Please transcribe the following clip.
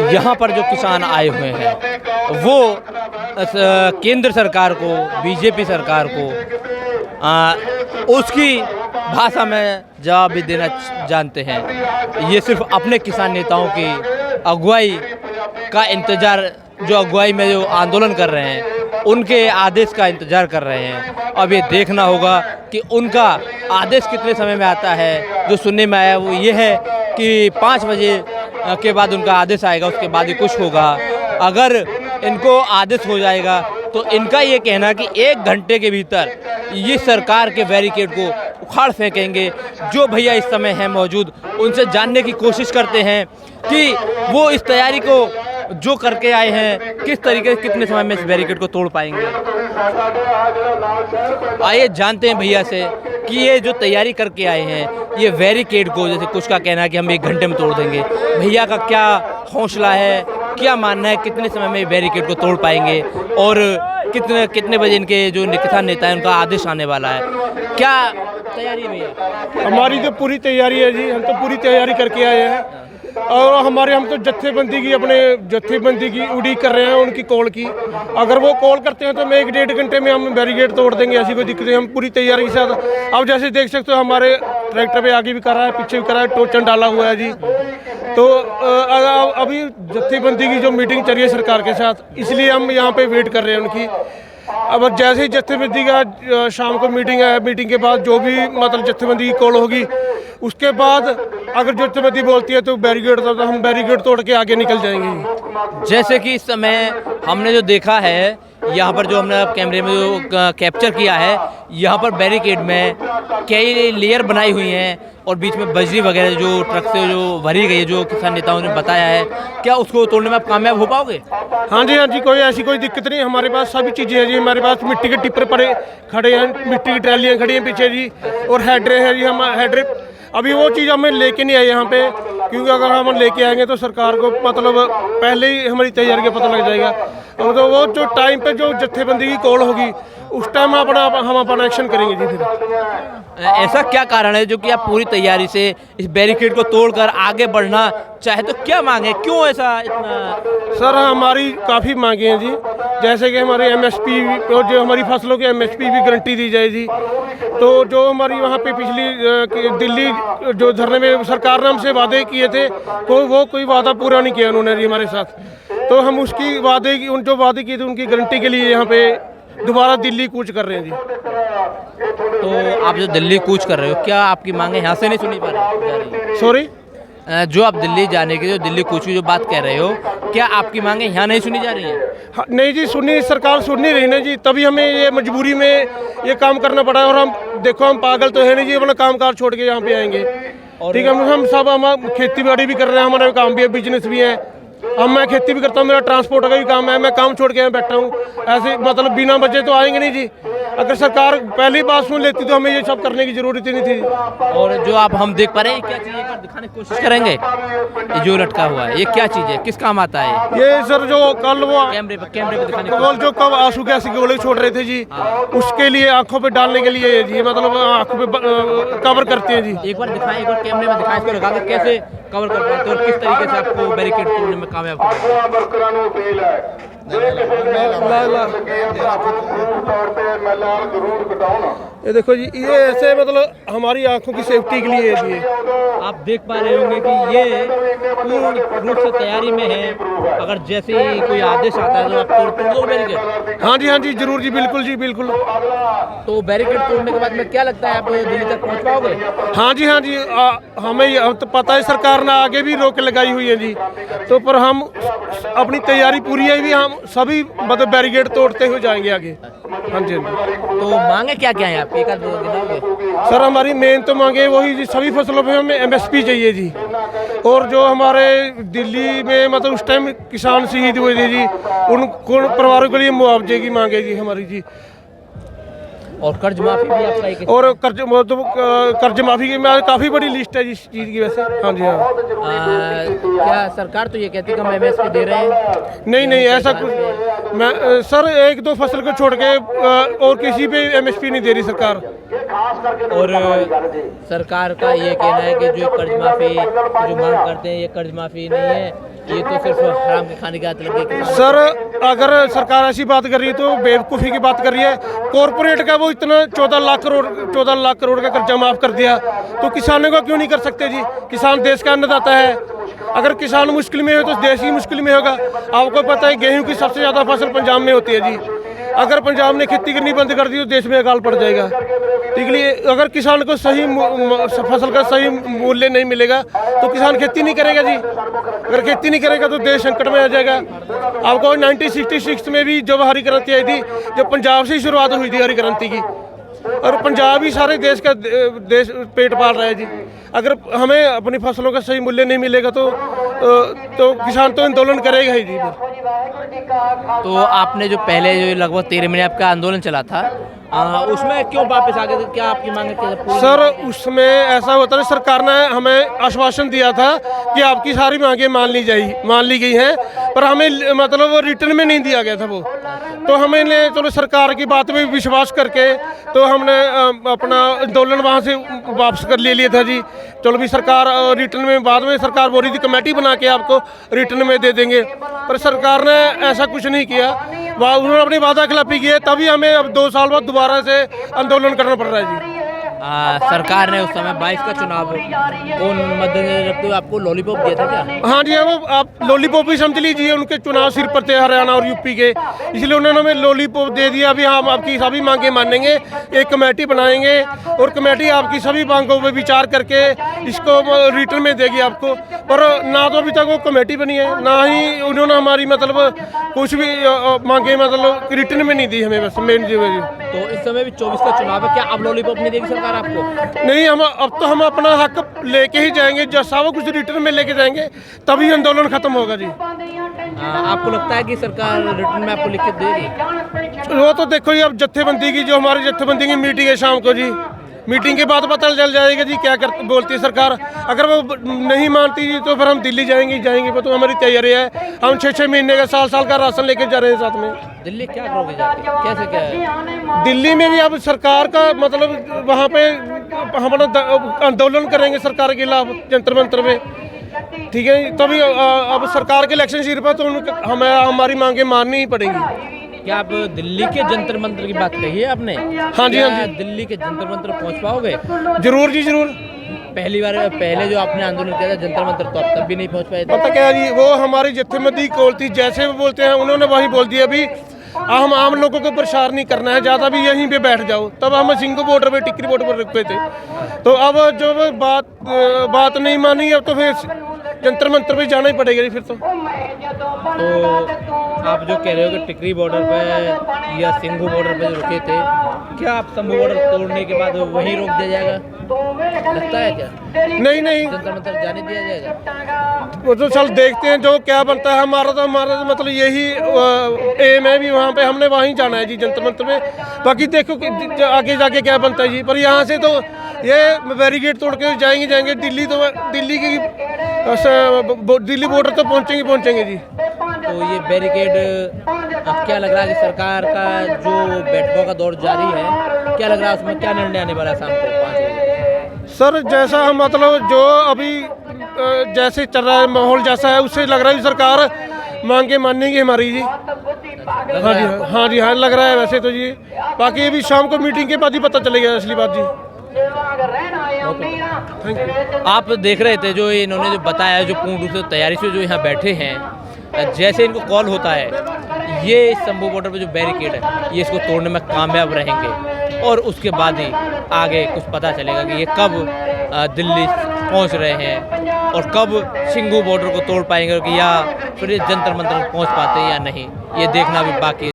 यहाँ पर जो किसान आए हुए हैं वो केंद्र सरकार को, बीजेपी सरकार को उसकी भाषा में जवाब भी देना जानते हैं। ये सिर्फ अपने किसान नेताओं की अगुवाई का इंतज़ार, जो अगुवाई में जो आंदोलन कर रहे हैं उनके आदेश का इंतज़ार कर रहे हैं। अब ये देखना होगा कि उनका आदेश कितने समय में आता है। जो सुनने में आया वो ये है कि 5 बजे के बाद उनका आदेश आएगा, उसके बाद ही कुछ होगा। अगर इनको आदेश हो जाएगा तो इनका ये कहना कि 1 घंटे के भीतर ये सरकार के बैरिकेड को उखाड़ फेंकेंगे। जो भैया इस समय हैं मौजूद, उनसे जानने की कोशिश करते हैं कि वो इस तैयारी को जो करके आए हैं किस तरीके से कितने समय में इस बैरिकेड को तोड़ पाएंगे। आइए जानते हैं भैया से कि ये जो तैयारी करके आए हैं ये बैरिकेड को, जैसे कुछ का कहना है कि हम 1 घंटे में तोड़ देंगे, भैया का क्या हौसला है, क्या मानना है, कितने समय में बैरिकेड को तोड़ पाएंगे और कितने बजे इनके जो किसान नेता है उनका आदेश आने वाला है, क्या तैयारी है भैया? हमारी तो पूरी तैयारी है जी, हम तो पूरी तैयारी करके आए हैं और हम तो जत्थेबंदी की उड़ीक कर रहे हैं उनकी कॉल की। अगर वो कॉल करते हैं तो मैं 1-1.5 घंटे में हम बैरिकेड तोड़ देंगे, ऐसी कोई दिक्कत नहीं। हम पूरी तैयारी के साथ, अब जैसे देख सकते हो हमारे ट्रैक्टर पे आगे भी करा है, पीछे भी करा है, टोचन डाला हुआ है जी। तो अभी जत्थेबंदी की जो मीटिंग चल रही है सरकार के साथ, इसलिए हम यहाँ पे वेट कर रहे हैं उनकी। अब जैसे ही जत्थेबंदी का शाम को मीटिंग है, मीटिंग के बाद जो भी मतलब जत्थेबंदी की कॉल होगी उसके बाद अगर जत्थेबंदी बोलती है तो बैरिकेड, तो हम बैरिकेड तोड़ के आगे निकल जाएंगे। जैसे कि इस समय हमने जो देखा है यहाँ पर, जो हमने कैमरे में जो कैप्चर किया है, यहाँ पर बैरिकेड में कई लेयर बनाई हुई हैं और बीच में बजरी वगैरह जो ट्रक से जो भरी गई है, जो किसान नेताओं ने बताया है, क्या उसको तोड़ने में आप कामयाब हो पाओगे? हाँ जी, कोई ऐसी कोई दिक्कत नहीं। हमारे पास सभी चीज़ें हैं जी। हमारे पास मिट्टी के टिप्पर पड़े खड़े हैं, मिट्टी की ट्रैलियाँ खड़ी हैं पीछे जी, और हेडरे हैं जी। हम हेडरे अभी वो चीज़ हमें लेके नहीं आए यहाँ पे, क्योंकि अगर हम लेके आएंगे तो सरकार को मतलब पहले ही हमारी तैयारी का पता लग जाएगा। तो वो जो टाइम पे जो जत्थेबंदी की कॉल होगी उस टाइम हम अपना एक्शन करेंगे जी। फिर ऐसा क्या कारण है जो कि आप पूरी तैयारी से इस बैरिकेड को तोड़कर आगे बढ़ना चाहे, तो क्या मांगे, क्यों ऐसा इतना? सर हमारी काफ़ी मांगे हैं जी, जैसे कि हमारे MSP और जो हमारी फसलों के MSP भी गारंटी दी जाए जी। तो जो हमारी वहाँ पे पिछली दिल्ली जो धरने में सरकार ने हमसे वादे किए थे, तो वो कोई वादा पूरा नहीं किया उन्होंने जी हमारे साथ। तो हम उसकी वादे की, उन जो वादे किए थे उनकी गारंटी के लिए यहाँ पे दोबारा दिल्ली कूच कर रहे हैं जी। तो आप जो दिल्ली कूच कर रहे हो, क्या आपकी मांगे यहाँ से नहीं सुनी जा रही? सॉरी, जो आप दिल्ली जाने की, जो दिल्ली कूच की जो बात कह रहे हो, क्या आपकी मांगे यहाँ नहीं सुनी जा रही हैं? हाँ, नहीं जी, सुनी, सरकार सुन नहीं रही ना जी, तभी हमें ये मजबूरी में ये काम करना पड़ा है। और हम देखो, हम पागल तो है नहीं जी, अपना काम काज छोड़ के यहाँ पे आएंगे। ठीक है, हम सब, हम खेती बाड़ी भी कर रहे हैं, हमारा काम भी है, बिजनेस भी है। अब मैं खेती भी करता हूँ, मेरा ट्रांसपोर्ट का भी काम है, मैं काम छोड़ के यहाँ बैठा हूँ। ऐसे मतलब बिना वजह तो आएंगे नहीं जी। अगर सरकार पहली बात सुन लेती तो हमें ये सब करने की जरूरत ही नहीं थी। और जो आप हम देख पा रहे हैं, क्या चीज़ है, दिखाने की कोशिश करेंगे? ये जो लटका हुआ है, ये क्या चीज़ है, किस काम आता है? ये सर जो कल वो कैमरे पे दिखाने कल जो कब आंसू के ऐसे गोले छोड़ रहे थे जी, उसके लिए आंखों पे डालने के लिए जी, मतलब आंखों पे कवर करते हैं जी। एक बार दिखाएं, एक बार कैमरे में दिखाएं, इसको लगा के कैसे कवर कर पाते हो और किस तरीके से आपको बैरिकेड तोड़ने में कामयाब ये देखो जी, ये ऐसे मतलब हमारी आंखों की सेफ्टी के लिए है जी। आप देख पा रहे होंगे कि ये पूर्ण रूप से तैयारी में है। अगर जैसे ही कोई आदेश आता है तो आप तोड़ दो बैरिकेड? हाँ जी, जरूर जी, बिल्कुल जी, बिल्कुल। तो बैरिकेड तोड़ने के बाद में क्या लगता है, आप दिल्ली तक पहुंच पाओगे? हाँ जी, हमें तो पता है सरकार ने आगे भी रोक लगाई हुई है जी, तो पर हम अपनी तैयारी पूरी है भी, हम सभी मतलब बैरिकेड तोड़ते हुए जाएंगे आगे। हाँ जी। तो मांगे क्या क्या है आपकी, एक आध गिनाओगे? सर हमारी मेन तो मांगे वही जी, सभी फसलों पे हमें MSP चाहिए जी। और जो हमारे दिल्ली में मतलब उस टाइम किसान शहीद हुए थे जी, उन परिवारों के लिए मुआवजे की मांगे जी हमारी जी। और कर्ज माफी भी आपका एक और कर्ज माफी की में काफ़ी बड़ी लिस्ट है इस चीज़ की वैसे। हाँ जी हाँ। क्या सरकार तो ये कहती है कि हम MSP दे रहे हैं? नहीं ऐसा कुछ मैं सर एक दो फसल को छोड़ के और किसी पे MSP नहीं दे रही सरकार। और सरकार का ये कहना है कि जो कर्ज माफी जो मांग करते हैं ये कर्ज माफी नहीं है, ये तो सिर्फ हराम के खाने की आदत लग गई। सर अगर सरकार ऐसी बात कर रही है तो बेवकूफ़ी की बात कर रही है। कॉरपोरेट का वो इतना 14 लाख करोड़ का कर्जा माफ़ कर दिया तो किसानों का क्यों नहीं कर सकते जी? किसान देश का अन्नदाता है। अगर किसान मुश्किल में हो तो देश ही मुश्किल में होगा। आपको पता है गेहूं की सबसे ज़्यादा फसल पंजाब में होती है जी। अगर पंजाब ने खेती करनी बंद कर दी तो देश में अकाल पड़ जाएगा। तो इसलिए अगर किसान को सही फसल का सही मूल्य नहीं मिलेगा तो किसान खेती नहीं करेगा जी। अगर खेती नहीं करेगा तो देश संकट में आ जाएगा। आपको 1966 में भी जब हरी क्रांति आई थी, जब पंजाब से ही शुरुआत हुई थी हरी क्रांति की, और पंजाब ही सारे देश का पेट पाल रहा है जी। अगर हमें अपनी फसलों का सही मूल्य नहीं मिलेगा तो किसान तो आंदोलन करेगा ही जी। तो आपने जो पहले जो लगभग 13 महीने आपका आंदोलन चला था, उसमें क्यों वापस आ गए थे? क्या आपकी मांग है? सर उसमें ऐसा होता है, सरकार ने हमें आश्वासन दिया था कि आपकी सारी मांगें मान ली गई हैं, पर हमें मतलब रिटर्न में नहीं दिया गया था वो। तो हमें चलो सरकार की बात में विश्वास करके तो हमने अपना आंदोलन वहाँ से वापस कर ले लिया था जी। चलो भी सरकार रिटर्न में बाद में सरकार बोल रही थी कमेटी बना के आपको रिटर्न में दे देंगे, पर सरकार ने ऐसा कुछ नहीं किया। उन्होंने अपनी वादा खिलाफी की है, तभी हमें अब 2 साल बाद दोबारा से आंदोलन करना पड़ रहा है जी। सरकार ने उस समय 22 का चुनाव कौन मद्देनजर रखते हुए आपको लॉलीपॉप दिया था क्या? हाँ जी, वो आप लॉलीपॉप ही समझ लीजिए। उनके चुनाव सिर पर थे हरियाणा और यूपी के, इसलिए उन्होंने हमें लॉलीपॉप दे दिया। अभी हम आपकी सभी मांगें मानेंगे, एक कमेटी बनाएंगे और कमेटी आपकी सभी मांगों पर विचार करके इसको रिटर्न में देगी आपको। पर ना तो अभी तक वो कमेटी बनी है, ना ही उन्होंने हमारी मतलब कुछ भी मांगे मतलब रिटर्न में नहीं दी हमें। बस मेन जी। तो इस समय भी 24 का चुनाव है, क्या अब लॉलीपॉप नहीं देगी सरकार आपको? नहीं, हम अब तो हम अपना हक लेके ही जाएंगे। जैसा वो कुछ रिटर्न में लेके जाएंगे तभी आंदोलन खत्म होगा जी। आपको लगता है कि सरकार रिटर्न में आपको लिखित देगी? वो तो देखो जी, अब जत्थेबंदी की जो हमारी जत्थेबंदी की मीटिंग है शाम को जी, मीटिंग के बाद पता चल जाएगा जी क्या बोलती है सरकार। अगर वो नहीं मानती जी तो फिर हम दिल्ली जाएंगे। वो तो हमारी तैयारी है। हम 6-6 महीने का साल का राशन लेके जा रहे हैं साथ में। दिल्ली क्या करोगे जाके? कैसे क्या है? दिल्ली में भी अब सरकार का मतलब वहाँ पे हम आंदोलन करेंगे सरकार के खिलाफ जंतर मंतर में, ठीक है। तभी अब सरकार के इलेक्शन सिर पर तो हमें हमारी मांगें माननी ही पड़ेंगी। क्या आप दिल्ली के जंतर मंतर की बात कही है आपने? हाँ जी। दिल्ली के जंतर मंतर पहुंच पाओगे? जरूर जी जरूर। पहले जो आपने आंदोलन किया था जंतर मंतर, तो आप तब भी नहीं पहुंच पाए थे। पता क्या जी, वो हमारी जत्थेबंदी कॉल थी, जैसे वो बोलते हैं उन्होंने वही बोल दिया। अभी हम आम लोगों को परेशान नहीं करना है ज़्यादा, भी यहीं पे बैठ जाओ। तब हम सिंगू बॉर्डर पे टिकरी बॉर्डर पर रुके थे। तो अब जो बात नहीं मानी, अब तो फिर जंतर मंतर पे जाना ही पड़ेगा जी फिर तो आप जो कह रहे हो कि टिकरी बॉर्डर पे या सिंघू बॉर्डर पे जो रुके थे, क्या आप शंभू बॉर्डर तोड़ने के बाद वहीं रोक दिया जाएगा? लगता है क्या? नहीं, जंतर मंतर जाने दिया जाएगा? वो तो चल देखते हैं जो क्या बनता है। हमारा तो मतलब यही एम है भी, वहाँ पे हमने वहीं जाना है जी जंतर मंतर में। बाकी देखो कि आगे जाके क्या बनता है जी। पर यहाँ से तो ये बैरिकेड तोड़ के जाएंगे दिल्ली। तो दिल्ली बॉर्डर तो पहुँचेंगे जी। तो ये बैरिकेड अब क्या लग रहा है कि सरकार का जो बैठकों का दौर जारी है, क्या लग रहा है उसमें क्या निर्णय आने वाला है शाम को 5 बजे? सर जैसा हम मतलब जो अभी जैसे चल रहा है माहौल जैसा है, उससे लग रहा है सरकार मांगे मानेगी हमारी जी। हाँ जी लग रहा है वैसे तो जी। बाकी अभी शाम को मीटिंग के बाद ही पता चलेगा असली बात जी। आप देख रहे थे जो इन्होंने जो बताया, जो पूर्ण रूप से तैयारी से जो यहाँ बैठे हैं, जैसे इनको कॉल होता है ये शंभू बॉर्डर पे जो बैरिकेड है ये इसको तोड़ने में कामयाब रहेंगे, और उसके बाद ही आगे कुछ पता चलेगा कि ये कब दिल्ली पहुंच रहे हैं और कब सिंघू बॉर्डर को तोड़ पाएंगे, कि या फिर जंतर मंतर पहुंच पाते हैं या नहीं, ये देखना भी बाकी है।